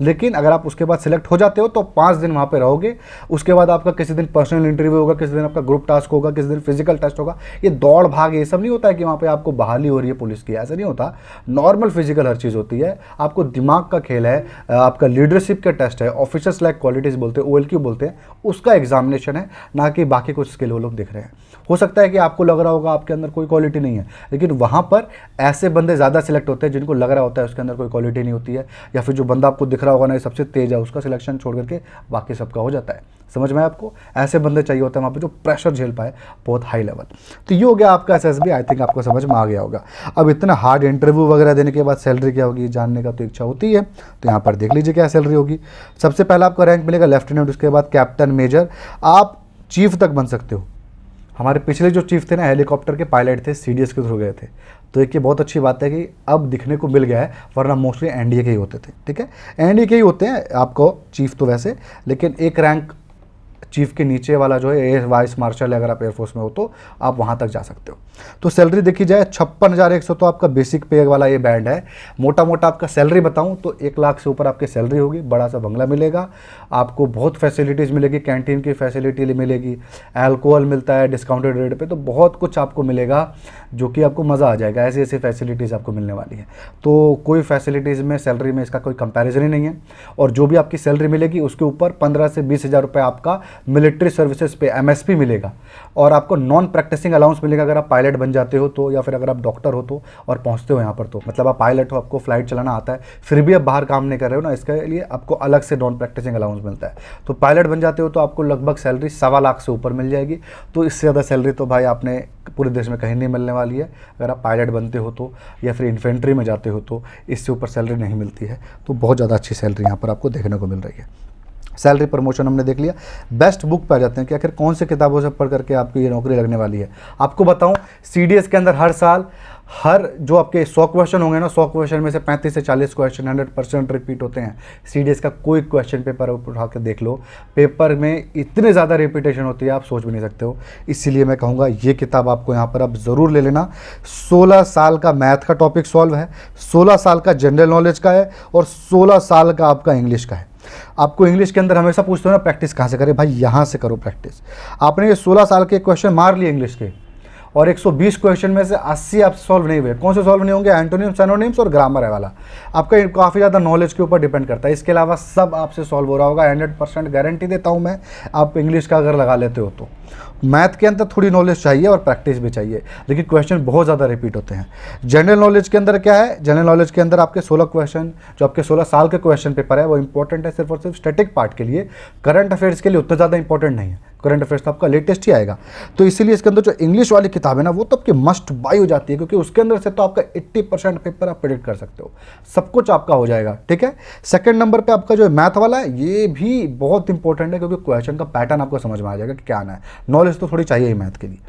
लेकिन अगर आप उसके बाद सिलेक्ट हो जाते हो तो 5 दिन वहाँ पे रहोगे। उसके बाद आपका किसी दिन पर्सनल इंटरव्यू होगा, किसी दिन आपका ग्रुप टास्क होगा, किसी दिन फिजिकल टेस्ट होगा। ये दौड़ भाग ये सब नहीं होता है कि वहाँ पे आपको बहाली हो रही है पुलिस की, ऐसा नहीं होता। नॉर्मल फिजिकल हर चीज़ होती है, आपको दिमाग का खेल है, आपका लीडरशिप का टेस्ट है, ऑफिसर्स लाइक क्वालिटीज़ बोलते हैं, OLQ बोलते हैं, उसका एग्जामिनेशन है, ना कि बाकी कुछ स्किल वो लोग दिख रहे हैं। हो सकता है कि आपको लग रहा होगा आपके अंदर कोई क्वालिटी नहीं है, लेकिन वहाँ पर ऐसे बंदे ज़्यादा सिलेक्ट होते हैं जिनको लग रहा होता है उसके अंदर कोई क्वालिटी नहीं होती है, या फिर जो बंदा आपको दिख रहा होगा ना ये सबसे तेज है, उसका सिलेक्शन छोड़ करके बाकी सबका हो जाता है। समझ में आपको, ऐसे बंदे चाहिए होते हैं वहाँ पे जो प्रेशर झेल पाए बहुत हाई लेवल। तो ये हो गया आपका SSB। आई थिंक आपको समझ में आ गया होगा। अब इतना हार्ड इंटरव्यू वगैरह देने के बाद सैलरी क्या होगी जानने का तो इच्छा होती है, तो यहाँ पर देख लीजिए क्या सैलरी होगी। सबसे पहला आपको रैंक मिलेगा लेफ्टिनेंट, उसके बाद कैप्टन, मेजर, आप चीफ तक बन सकते हो। हमारे पिछले जो चीफ थे ना हेलीकॉप्टर के पायलट थे, CDS के थ्रू गए थे। तो एक ये बहुत अच्छी बात है कि अब दिखने को मिल गया है, वरना मोस्टली NDA के ही होते थे। ठीक है, NDA के ही होते हैं आपको चीफ तो वैसे, लेकिन एक रैंक चीफ के नीचे वाला जो है एयर वाइस मार्शल है, अगर आप एयरफोर्स में हो तो आप वहाँ तक जा सकते हो। तो सैलरी देखी जाए 56,100 तो आपका बेसिक पे वाला ये बैंड है। मोटा मोटा आपका सैलरी बताऊँ तो 1 लाख से ऊपर आपकी सैलरी होगी, बड़ा सा बंगला मिलेगा, आपको बहुत फैसिलिटीज़ मिलेगी, कैंटीन की फैसिलिटी मिलेगी, अल्कोहल मिलता है डिस्काउंटेड रेट पे, तो बहुत कुछ आपको मिलेगा जो कि आपको मज़ा आ जाएगा। ऐसी ऐसी फैसिलिटीज़ आपको मिलने वाली है, तो कोई फैसिलिटीज़ में सैलरी में इसका कोई कंपैरिजन ही नहीं है। और जो भी आपकी सैलरी मिलेगी उसके ऊपर 15 से 20 हज़ार रुपये आपका मिलिट्री सर्विसेज पे MSP मिलेगा, और आपको नॉन प्रैक्टिसिंग अलाउंस मिलेगा अगर आप पायलट बन जाते हो तो, या फिर अगर आप डॉक्टर हो तो और पहुंचते हो यहाँ पर, तो मतलब आप पायलट हो, आपको फ्लाइट चलाना आता है, फिर भी आप बाहर काम नहीं कर रहे हो ना, इसके लिए आपको अलग से नॉन प्रैक्टिसिंग अलाउंस मिलता है। तो पायलट बन जाते हो तो आपको लगभग सैलरी 1.25 लाख से ऊपर मिल जाएगी। तो इससे ज़्यादा सैलरी तो भाई आपने पूरे देश में कहीं नहीं मिलने वाली है। अगर आप पायलट बनते हो तो, या फिर इन्फेंट्री में जाते हो तो इससे ऊपर सैलरी नहीं मिलती है। तो बहुत ज़्यादा अच्छी सैलरी यहाँ पर आपको देखने को मिल रही है। सैलरी प्रमोशन हमने देख लिया। बेस्ट बुक पे आ जाते हैं कि आखिर कौन से किताबों से पढ़ करके आपकी ये नौकरी लगने वाली है। आपको बताऊं, CDS के अंदर हर साल जो आपके 100 क्वेश्चन होंगे ना, 100 क्वेश्चन में से 35 से 40 क्वेश्चन 100% रिपीट होते हैं। CDS का कोई क्वेश्चन पेपर उठा के देख लो, पेपर में इतने ज़्यादा रिपीटेशन होती है आप सोच भी नहीं सकते हो। इसीलिए मैं कहूँगा ये किताब आपको यहाँ पर आप ज़रूर ले लेना। 16 साल का मैथ का टॉपिक सॉल्व है, 16 साल का जनरल नॉलेज का है, और 16 साल का आपका इंग्लिश का है। आपको इंग्लिश के अंदर हमेशा पूछते हो ना प्रैक्टिस कहाँ से करें, भाई यहाँ से करो प्रैक्टिस। आपने ये 16 साल के क्वेश्चन मार लिए इंग्लिश के, और 120 क्वेश्चन में से 80 आप सॉल्व नहीं हुए। कौन से सॉल्व नहीं होंगे? एंटोनिम्स, सिनोनिम्स और ग्रामर है वाला। आपका काफ़ी ज़्यादा नॉलेज के ऊपर डिपेंड करता है। इसके अलावा सब आपसे सॉल्व हो रहा होगा, 100% गारंटी देता हूँ मैं। आप इंग्लिश का अगर लगा लेते हो तो मैथ के अंदर थोड़ी नॉलेज चाहिए और प्रैक्टिस भी चाहिए, लेकिन क्वेश्चन बहुत ज़्यादा रिपीट होते हैं। जनरल नॉलेज के अंदर क्या है? जनरल नॉलेज के अंदर आपके 16 क्वेश्चन, जो आपके 16 साल के क्वेश्चन पेपर है वो इंपॉर्टेंट है सिर्फ और सिर्फ स्टैटिक पार्ट के लिए। करंट अफेयर्स के लिए उतना ज़्यादा इंपॉर्टेंट नहीं है। करंट अफेयर्स तो आपका लेटेस्ट ही आएगा। तो इसीलिए इसके अंदर जो इंग्लिश वाली किताब है ना, वो तो आपकी मस्ट बाई हो जाती है, क्योंकि उसके अंदर से तो आपका 80% पेपर आप प्रेडिक्ट कर सकते हो, सब कुछ आपका हो जाएगा। ठीक है, सेकंड नंबर पे आपका जो मैथ वाला है, ये भी बहुत इंपॉर्टेंट है, क्योंकि क्वेश्चन का पैटर्न आपको समझ में आ जाएगा कि क्या आना है। नॉलेज तो थोड़ी चाहिए ही मैथ के लिए।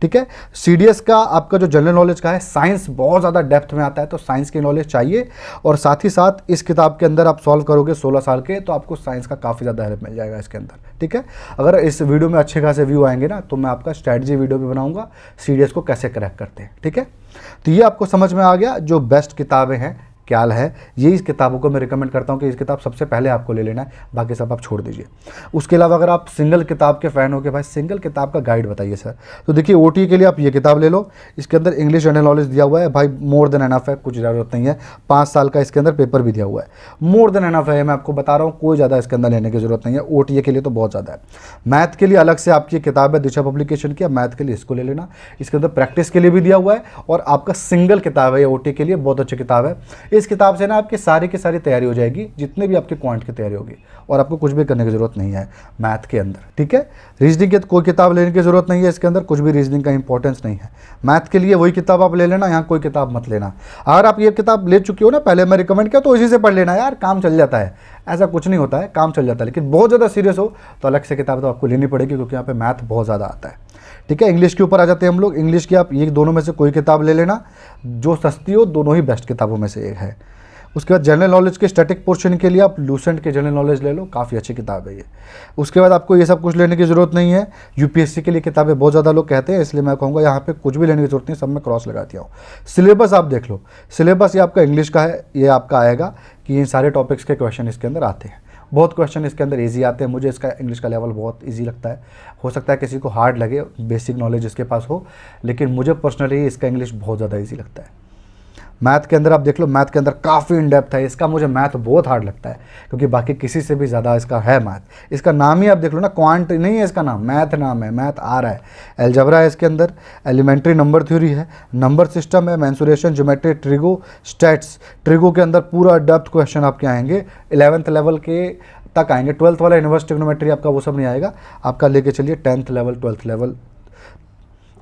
ठीक है, सीडीएस का आपका जो जनरल नॉलेज का है, साइंस बहुत ज़्यादा डेप्थ में आता है, तो साइंस की नॉलेज चाहिए। और साथ ही साथ इस किताब के अंदर आप सॉल्व करोगे 16 साल के, तो आपको साइंस का काफ़ी ज़्यादा हेल्प मिल जाएगा इसके अंदर। ठीक है, अगर इस वीडियो में अच्छे खासे व्यू आएंगे ना, तो मैं आपका स्ट्रैटेजी वीडियो भी बनाऊंगा सीडीएस को कैसे क्रैक करते हैं। ठीक है, तो ये आपको समझ में आ गया जो बेस्ट किताबें हैं क्या है। ये इस किताबों को मैं रिकमेंड करता हूँ कि इस किताब सबसे पहले आपको ले लेना है, बाकी सब आप छोड़ दीजिए। उसके अलावा अगर आप सिंगल किताब के फ़ैन हो के भाई सिंगल किताब का गाइड बताइए सर, तो देखिए ओटी के लिए आप ये किताब ले लो। इसके अंदर इंग्लिश जनरल नॉलेज दिया हुआ है भाई, मोर देन एनफ है, कुछ ज़रूरत नहीं है। 5 साल का इसके अंदर पेपर भी दिया हुआ है, मोर देन एनफ है, मैं आपको बता रहा हूँ, कोई ज़्यादा इसके अंदर लेने की जरूरत नहीं है। ओटीए के लिए तो बहुत ज़्यादा है। मैथ के लिए अलग से आपकी किताब है दिशा पब्लिकेशन की, मैथ के लिए इसको ले लेना। इसके अंदर प्रैक्टिस के लिए भी दिया हुआ है, और आपका सिंगल किताब है ये ओटी के लिए, बहुत अच्छी किताब है। इस किताब से ना आपकी सारी की सारी तैयारी हो जाएगी, जितने भी आपके क्वांट की तैयारी होगी, और आपको कुछ भी करने की जरूरत नहीं है मैथ के अंदर। ठीक है, रीजनिंग की कोई किताब लेने की जरूरत नहीं है, इसके अंदर कुछ भी रीजनिंग का इंपॉर्टेंस नहीं है। मैथ के लिए वही किताब आप ले लेना, यहाँ कोई किताब मत लेना। अगर आप ये किताब ले चुके हो ना, पहले मैं रिकमेंड किया, तो इसी से पढ़ लेना यार, काम चल जाता है। ऐसा कुछ नहीं होता है, काम चल जाता है, लेकिन बहुत ज़्यादा सीरियस हो तो अलग से किताब तो आपको लेनी पड़ेगी, क्योंकि यहाँ पे मैथ बहुत ज़्यादा आता है। ठीक है, इंग्लिश के ऊपर आ जाते हैं हम लोग। इंग्लिश की आप ये दोनों में से कोई किताब ले लेना, जो सस्ती हो, दोनों ही बेस्ट किताबों में से एक है। उसके बाद जनरल नॉलेज के स्टैटिक पोर्शन के लिए आप लूसेंट के जनरल नॉलेज ले लो, काफ़ी अच्छी किताब है ये। उसके बाद आपको ये सब कुछ लेने की ज़रूरत नहीं है। यूपीएससी के लिए किताबें बहुत ज़्यादा लोग कहते हैं, इसलिए मैं कहूँगा यहाँ पे कुछ भी लेने की ज़रूरत नहीं, सब में क्रॉस लगा दिया हूँ। सिलेबस आप देख लो, सिलेबस ये आपका इंग्लिश का है, ये आपका आएगा कि इन सारे टॉपिक्स के क्वेश्चन इसके अंदर आते हैं। बहुत क्वेश्चन इसके अंदर इजी आते हैं, मुझे इसका इंग्लिश का लेवल बहुत इजी लगता है। हो सकता है किसी को हार्ड लगे, बेसिक नॉलेज इसके पास हो, लेकिन मुझे पर्सनली इसका इंग्लिश बहुत ज़्यादा ईजी लगता है। मैथ के अंदर आप देख लो, मैथ के अंदर काफ़ी इन डेप्थ है इसका, मुझे मैथ बहुत हार्ड लगता है, क्योंकि बाकी किसी से भी ज़्यादा इसका है मैथ। इसका नाम ही आप देख लो ना, क्वांट नहीं है इसका नाम, मैथ नाम है, मैथ आ रहा है। एल्जेब्रा है इसके अंदर, एलिमेंट्री नंबर थ्योरी है, नंबर सिस्टम है, mensuration, geometry, trigo, stats. Trigo के अंदर पूरा डेप्थ क्वेश्चन आपके आएंगे, 11th लेवल के तक आएंगे। 12th वाला इन्वर्स ट्रिग्नोमेट्री आपका वो सब नहीं आएगा, आपका लेके चलिए 10th लेवल, 12th लेवल,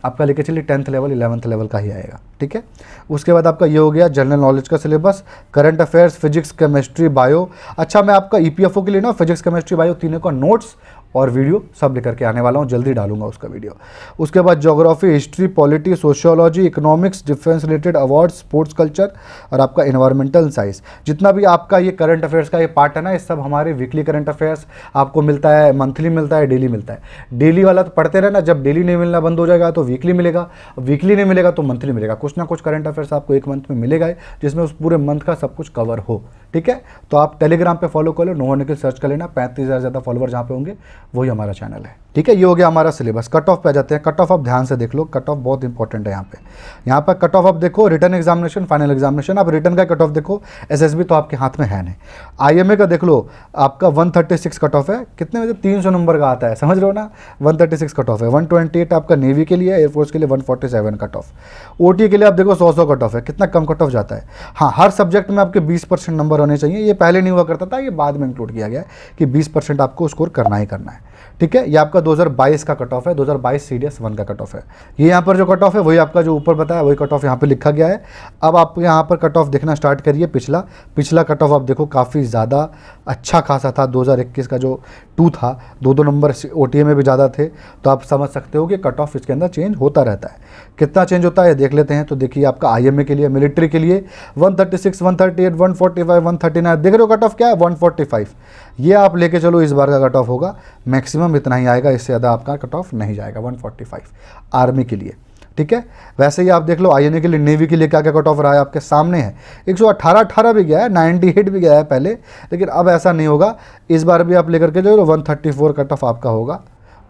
आपका लेके चलिए 10th लेवल, 11th लेवल का ही आएगा। ठीक है, उसके बाद आपका ये हो गया जनरल नॉलेज का syllabus, current affairs, physics, chemistry, bio. अच्छा, मैं आपका ईपीएफओ के लिए ना फिजिक्स, केमिस्ट्री, बायो तीनों का नोट्स और वीडियो सब लेकर के आने वाला हूँ, जल्दी डालूंगा उसका वीडियो। उसके बाद geography, history, polity, sociology, economics, defence related award, sports culture, और आपका इन्वायरमेंटल साइंस। जितना भी आपका ये करंट अफेयर्स का ये पार्ट है ना, ये सब हमारे वीकली करंट अफेयर्स आपको मिलता है, मंथली मिलता है, डेली मिलता है। डेली वाला तो पढ़ते रहना, जब डेली नहीं मिलना बंद हो जाएगा तो वीकली मिलेगा, वीकली नहीं मिलेगा तो मंथली मिलेगा। कुछ ना कुछ करंट अफेयर्स आपको एक मंथ में मिलेगा, जिसमें उस पूरे मंथ का सब कुछ कवर हो। ठीक है, तो आप टेलीग्राम पे फॉलो कर लो, नो निकल सर्च कर लेना, 35,000 ज़्यादा फॉलोवर जहाँ पे होंगे वही हमारा चैनल है। ठीक है, ये हो गया हमारा सिलेबस। कट ऑफ पे आ जाते हैं। कट ऑफ आप ध्यान से देख लो, कट ऑफ बहुत इंपॉर्टेंट है यहाँ पे। यहाँ पर कट ऑफ आप देखो, रिटर्न एग्जामिनेशन, फाइनल एग्जामिनेशन। आप रिटर्न का कट ऑफ देखो, एसएसबी तो आपके हाथ में है नहीं। आईएमए का देख लो, आपका 136 कट ऑफ है, कितने में 300 नंबर का आता है, समझ रहे हो ना, 136 कट ऑफ है। 128 आपका नेवी के लिए, एयरफोर्स के लिए 147 कट ऑफ। ओटी के लिए आप देखो 100 कट ऑफ है, कितना कम कट ऑफ जाता है। हाँ, हर सब्जेक्ट में आपके 20% नंबर होने चाहिए, ये पहले नहीं हुआ करता था, ये बाद में इंक्लूड किया गया है कि 20% आपको स्कोर करना ही करना है। ठीक है, ये आपका 2022 का कट ऑफ है, 2022 सीडीएस 1 का कट ऑफ है। ये यहाँ पर जो कट ऑफ है वही आपका जो ऊपर बताया वही कट ऑफ यहाँ पे लिखा गया है। अब आप यहाँ पर कट ऑफ देखना स्टार्ट करिए। पिछला कट ऑफ आप देखो काफ़ी ज़्यादा अच्छा खासा था। 2021 का जो 2 था, 2 नंबर ओटीए में भी ज़्यादा थे, तो आप समझ सकते हो कि कट ऑफ इसके अंदर चेंज होता रहता है। कितना चेंज होता है देख लेते हैं। तो देखिए आपका आईएमए के लिए, मिलिट्री के लिए 136, 138, 145, 139, देख रहे हो कट ऑफ क्या है, 145। ये आप लेके चलो, इस बार का कट ऑफ होगा मैक्सिमम इतना ही आएगा, इससे ज़्यादा आपका कट ऑफ नहीं जाएगा। 145 आर्मी के लिए। ठीक है, वैसे ही आप देख लो आईएनए के लिए, नेवी के लिए क्या क्या कट ऑफ रहा है आपके सामने है। 118 भी गया है, 98 भी गया है पहले, लेकिन अब ऐसा नहीं होगा। इस बार भी आप लेकर के जो 134 कट ऑफ आपका होगा,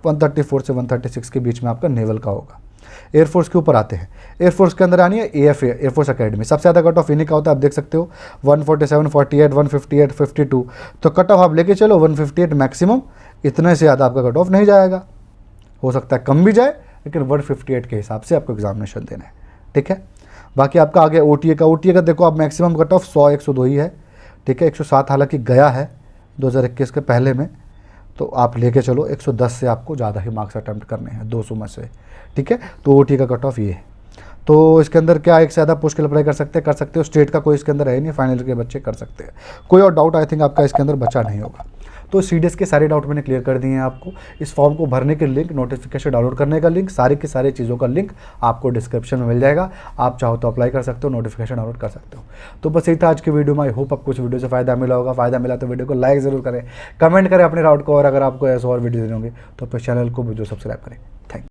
134 से 136 के बीच में आपका नेवल का होगा। एयरफोर्स के ऊपर आते हैं। एयरफोर्स के अंदर आनी है एएफए, एयरफोर्स अकेडमी, सबसे ज़्यादा कट ऑफ इन्हीं का होता है, आप देख सकते हो 147, 48, 158, 52। तो कट ऑफ आप लेके चलो 158 मैक्सिमम, इतने से ज़्यादा आपका कट ऑफ नहीं जाएगा। हो सकता है कम भी जाए, लेकिन 158 के हिसाब से आपको एग्जामिनेशन देना है। ठीक है, बाकी आपका आगे ओटीए का देखो आप मैक्सिमम कट ऑफ 100, 102 ही है। ठीक है, 107 हालांकि गया है 2021 के पहले में, तो आप लेके चलो 110 से आपको ज़्यादा ही मार्क्स अटैम्प्ट करने हैं 200 में से, ठीक है। तो ओटी का कट ऑफ ये है। तो इसके अंदर क्या एक से ज़्यादा पोस्ट के लिए अप्लाई कर सकते हो। स्टेट का कोई इसके अंदर है नहीं, फाइनल के बच्चे कर सकते हैं। कोई और डाउट आई थिंक आपका इसके अंदर बचा नहीं होगा। तो सीडीएस के सारे डाउट मैंने क्लियर कर दिए हैं आपको। इस फॉर्म को भरने के लिंक, नोटिफिकेशन डाउनलोड करने का लिंक, सारी की सारी चीज़ों का लिंक आपको डिस्क्रिप्शन में मिल जाएगा। आप चाहो तो अप्लाई कर सकते हो, नोटिफिकेशन डाउनलोड कर सकते हो। तो बस यही था आज की वीडियो में। आई होप आपको इस वीडियो से फ़ायदा मिला होगा। फ़ायदा मिला तो वीडियो को लाइक ज़रूर करें, कमेंट करें अपने डाउट को, और अगर आपको ऐसे और वीडियो देने होंगे तो अपने चैनल को भी जो सब्सक्राइब करें। Thank you.